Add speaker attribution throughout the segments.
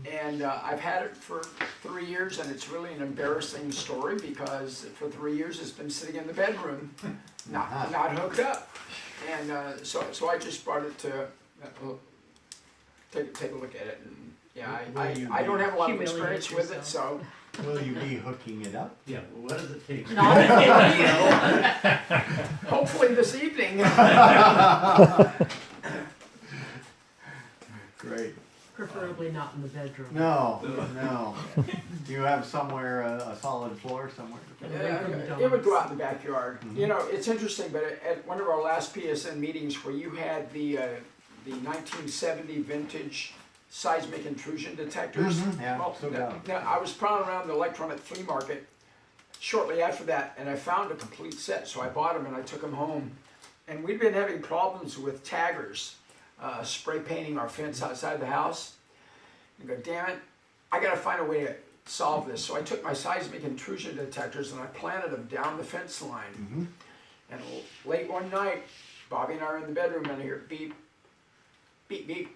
Speaker 1: And I've had it for 3 years, and it's really an embarrassing story because for 3 years it's been sitting in the bedroom, not hooked up. And so I just brought it to take a look at it. And yeah, I don't have a lot of experience with it, so.
Speaker 2: Will you be hooking it up?
Speaker 3: Yeah, well, what does it take?
Speaker 1: Hopefully this evening.
Speaker 2: Great.
Speaker 4: Preferably not in the bedroom.
Speaker 2: No. Do you have somewhere, a solid floor somewhere?
Speaker 1: Yeah, it would go out in the backyard. You know, it's interesting, but at one of our last PSN meetings where you had the 1970 vintage seismic intrusion detectors.
Speaker 2: Yeah,
Speaker 1: Well,
Speaker 2: still got 'em.
Speaker 1: now, I was prowling around the electronic flea market shortly after that, and I found a complete set, so I bought them and I took them home. And we'd been having problems with taggers spray painting our fence outside the house. And go, damn it, I gotta find a way to solve this. So I took my seismic intrusion detectors and I planted them down the fence line. And late one night, Bobby and I are in the bedroom and I hear beep, beep, beep,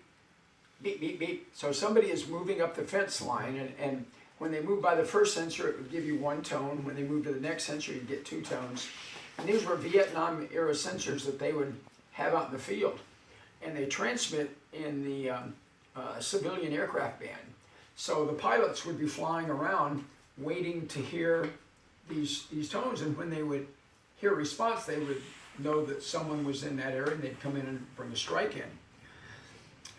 Speaker 1: beep, beep, beep. So somebody is moving up the fence line, and when they move by the first sensor, it would give you one tone. When they move to the next sensor, you'd get 2 tones. And these were Vietnam era sensors that they would have out in the field. And they transmit in the civilian aircraft band. So the pilots would be flying around waiting to hear these tones, and when they would hear a response, they would know that someone was in that area and they'd come in and bring a strike in.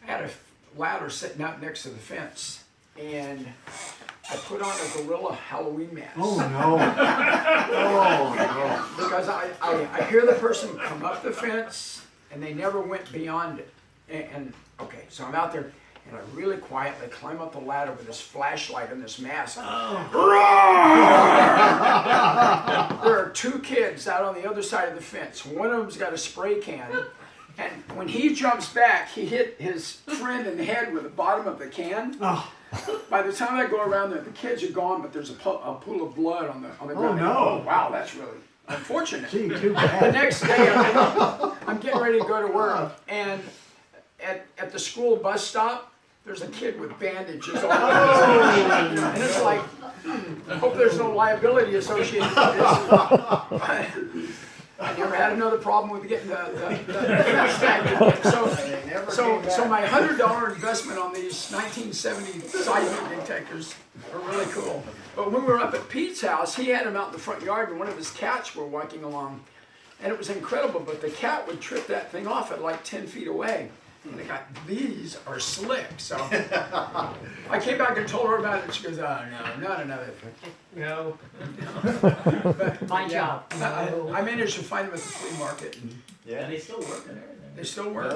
Speaker 1: I had a ladder sitting out next to the fence, and I put on a gorilla Halloween mask.
Speaker 2: Oh no. Oh
Speaker 1: Because I hear the person come up the fence and they never went beyond it. And okay, so I'm out there and I really quietly climb up the ladder with this flashlight and this mask. There are 2 kids out on the other side of the fence. One of them's got a spray can, and when he jumps back, he hit his friend in the head with the bottom of the can. By the time I go around there, the kids are gone, but there's a pool of blood on the ground.
Speaker 2: no.
Speaker 1: Oh, wow, that's really unfortunate.
Speaker 2: Gee, too
Speaker 1: The
Speaker 2: bad.
Speaker 1: next day, I'm getting ready to go to work, and at the school bus stop, there's a kid with bandages all over his head. And it's like, I hope there's no liability associated with this. I never had another problem with getting the fence tag. So my $100 investment on these 1970 seismic detectors are really cool. But when we were up at Pete's house, he had them out in the front yard, and one of his cats were walking along. And it was incredible, but the cat would trip that thing off at like 10 feet away. And I got, these are slick. So I came back and told her about it. She goes, oh no, not another thing.
Speaker 4: No.
Speaker 1: But,
Speaker 4: My job.
Speaker 1: I managed to find them at the flea market. And
Speaker 3: And they still work in there.
Speaker 1: they still work.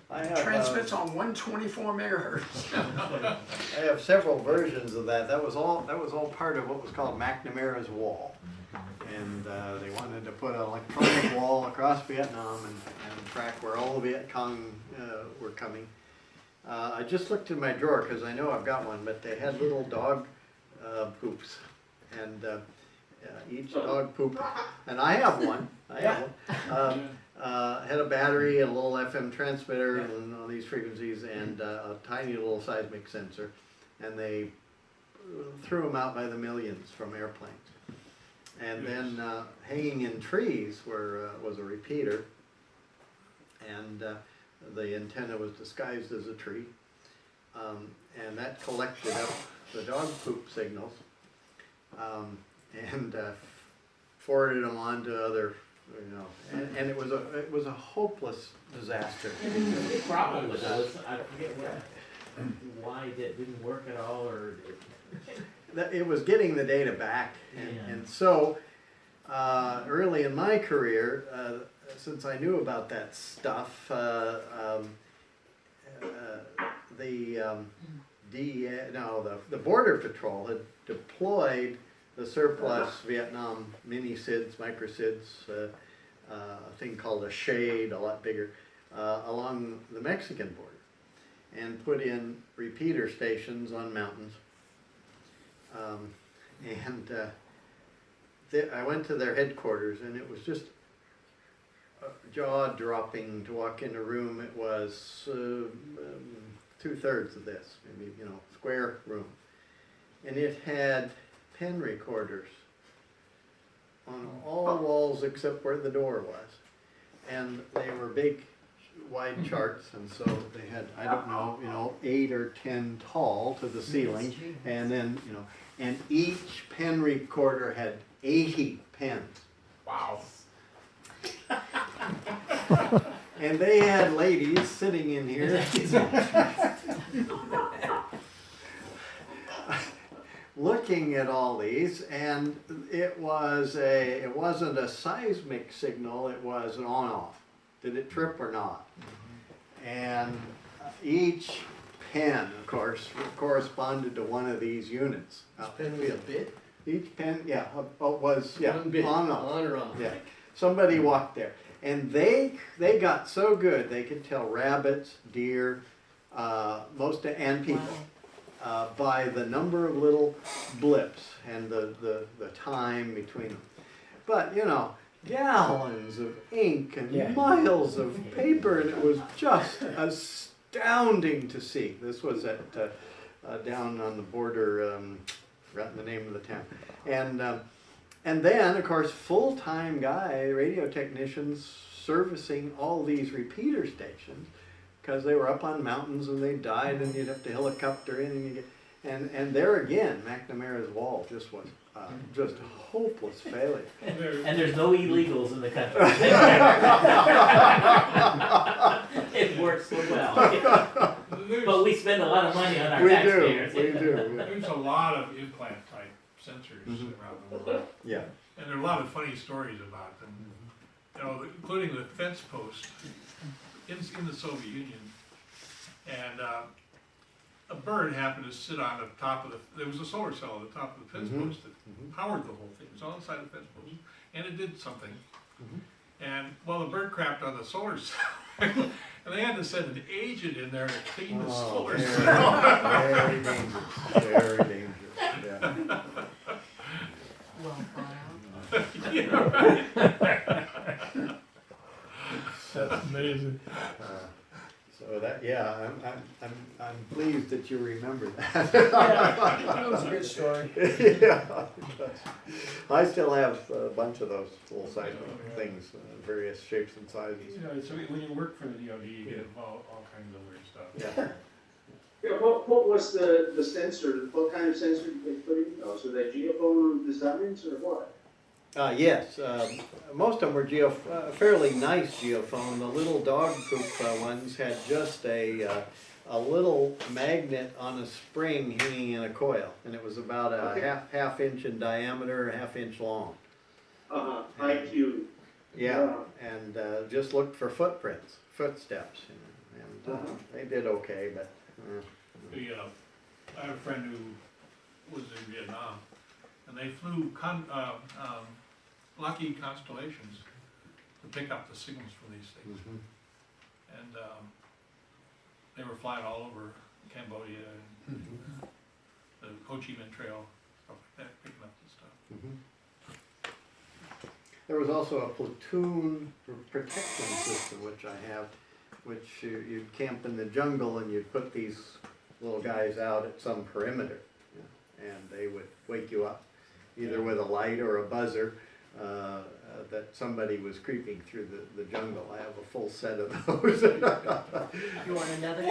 Speaker 2: I have,
Speaker 1: Transmits on 124 megahertz.
Speaker 2: I have several versions of that. That was all part of what was called Mcnamara's wall. And they wanted to put an electronic wall across Vietnam and track where all the Viet Cong were coming. I just looked in my drawer because I know I've got one, but they had little dog poops. And each dog poop, and I have one, had a battery and a little FM transmitter and all these frequencies and a tiny little seismic sensor. And they threw them out by the millions from airplanes. And then hanging in trees was a repeater, and the antenna was disguised as a tree, and that collected up the dog poop signals and forwarded them on to other, and it was a hopeless disaster.
Speaker 3: The problem with those, I forget why it didn't work at all, or.
Speaker 2: It was getting the data back, and so early in my career, since I knew about that stuff, the Border Patrol had deployed the surplus Vietnam mini SIDS, micro SIDS, a thing called a shade, a lot bigger, along the Mexican border, and put in repeater stations on mountains. I went to their headquarters, and it was just jaw-dropping to walk in a room. It was 2/3 of this, maybe, square room. And it had pen recorders on all walls except where the door was. And they were big, wide charts, and so they had, I don't know, 8 or 10 tall to the ceiling. And then, and each pen recorder had 80 pens.
Speaker 1: Wow.
Speaker 2: And they had ladies sitting in here looking at all these, and it wasn't a seismic signal, it was an on-off. Did it trip or not? And each pen, of course, corresponded to one of these units.
Speaker 5: Pen was a bit?
Speaker 2: Each pen, was
Speaker 5: One bit,
Speaker 2: on-off.
Speaker 5: on or off.
Speaker 2: Yeah, somebody walked there, and they got so good they could tell rabbits, deer, and people by the number of little blips and the time between them. But gallons of ink and miles of paper, and it was just astounding to see. This was at down on the border. Forgotten the name of the town, and then of course full-time radio technicians servicing all these repeater stations because they were up on mountains and they died, and you'd have to helicopter in and there again Mcnamara's wall just was just a hopeless failure.
Speaker 3: And there's no illegals in the country. It works so well. But we spend a lot of money on our taxpayers.
Speaker 2: We do.
Speaker 6: There's a lot of implant type sensors around the world,
Speaker 2: Yeah.
Speaker 6: and there are a lot of funny stories about them. Including the fence post in the Soviet Union, and a bird happened to sit on the top of there was a solar cell on the top of the fence post that powered the whole thing. It was on the side of the fence post, and it did something. And the bird crapped on the solar cell, and they had to send an agent in there to clean the solar cell.
Speaker 2: Very dangerous. Very dangerous. Yeah.
Speaker 4: Well thought out.
Speaker 6: Yeah, right. That's amazing.
Speaker 2: So I'm pleased that you remember that.
Speaker 1: That was a good story.
Speaker 2: Yeah. I still have a bunch of those little seismic things, various shapes and sizes.
Speaker 6: So when you work for the DoD, you get all kinds of weird stuff.
Speaker 2: Yeah.
Speaker 7: Yeah, what was the sensor? What kind of sensor did they put in those? Were they geophone designs or what?
Speaker 2: Yes, most of them were fairly nice geophone. The little dog poop ones had just a little magnet on a spring hanging in a coil, and it was about a half inch in diameter, a half inch long.
Speaker 7: IQ.
Speaker 2: Yeah, and just looked for footprints, footsteps, and they did okay, but.
Speaker 6: I have a friend who was in Vietnam, and they flew lucky constellations to pick up the signals from these things. And they were flying all over Cambodia and the Ho Chi Minh Trail, stuff like that, picking up the stuff.
Speaker 2: There was also a platoon protection system, which I have, which you'd camp in the jungle and you'd put these little guys out at some perimeter, and they would wake you up, either with a light or a buzzer, that somebody was creeping through the jungle. I have a full set of those.
Speaker 4: You want another?